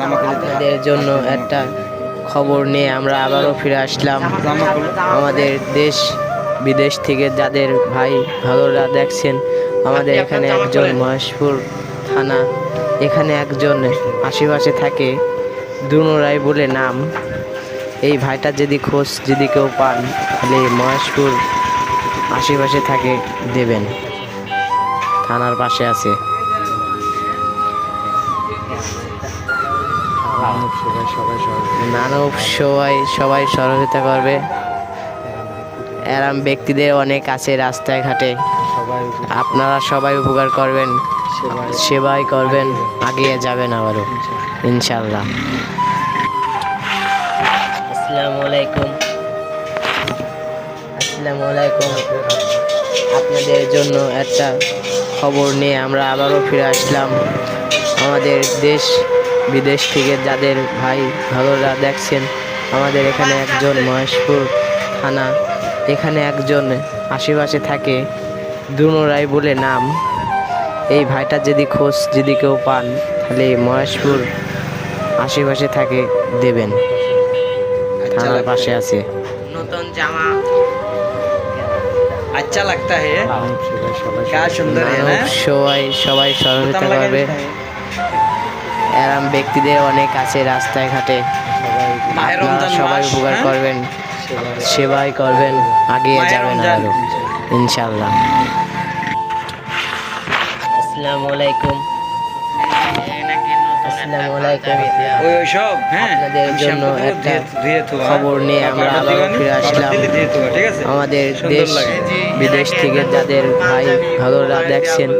আপনাদের জন্য একটা খবর নিয়ে আমরা আবারও ফিরে আসলাম। আমাদের দেশ বিদেশ থেকে যাদের ভাই ভালোরা দেখছেন, আমাদের এখানে একজন মহেশপুর থানা, এখানে একজন আশেপাশে থাকে দুনোরাই বলে নাম। এই ভাইটার যদি খোঁজ যদি কেউ পান, তাহলে মহেশপুর আশেপাশে থাকে দেবেন, থানার পাশে আছে। মানব সবাই সহযোগিতা করবে। এরম ব্যক্তিদের অনেক আছে রাস্তায় ঘাটে, আপনারা সবাই উপকার করবেন, সেবাই করবেন, এগিয়ে যাবেন আবারও ইনশাল্লাহ। আসসালামু আলাইকুম। আপনাদের জন্য একটা খবর নিয়ে আমরা আবারও ফিরে আসলাম। আমাদের দেশ বিদেশ থেকে যাদের ভাই ভালোরা দেখছেন, আমাদের এখানে একজন মহেশপুর থানা, এখানে একজন আশেপাশে থাকে দুনোরাই বলে নাম। এই ভাইটার যদি খোঁজ যদি কেউ পান, তাহলে মহেশপুর আশেপাশে থাকে দেবেন, থানার পাশে আছে। নতুন জামা अच्छा लगता है, क्या सुंदर है ना। সবাই সহযোগিতা করবে। এরম ব্যক্তিদের অনেক আছে রাস্তায় ঘাটে, আপনারা সবাই উপকার করবেন, সেবাই করবেন, এগিয়ে যাবেন আরো ইনশাল্লাহ। আসসালামু আলাইকুম। আপনাদের জন্য একটা খবর নিয়ে আমরা আবার ফিরে আসলাম। আমাদের দেশ বিদেশ থেকে যাদের ভাই ভালোরা দেখছেন,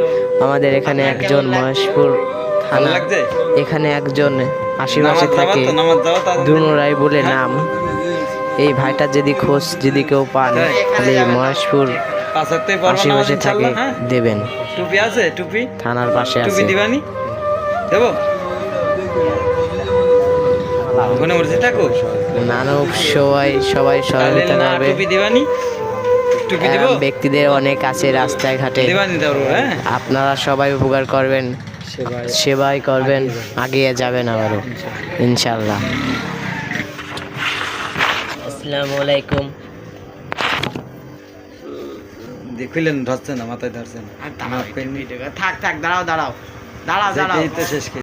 আমাদের এখানে একজন মহেশপুর থানা, এখানে একজন আশেপাশে থাকে দুনোরাই বলে নাম। এই ভাইটার যদি খোঁজ যদি কেউ পান, তাহলে মহেশপুর আশেপাশে থাকে দেবেন, টুপি আছে, টুপি থানার পাশে আছে। টুপি দিবানি দেবো ওখানে উঠে থাকো। মানব সবাই সহযোগিতা করবে। টুপি দিবানি, টুপি দিব। ব্যক্তিদের অনেক আছে রাস্তায় ঘাটে, দিবানি দাও। হ্যাঁ, আপনারা সবাই উপকার করবেন, সেবাই করবেন, এগিয়ে যাবেন আবারও ইনশাল্লাহ। আসসালামু আলাইকুম। দেখিলেন ধরছে না, মাথায় ধরছে না। থাক দাঁড়াও শেষ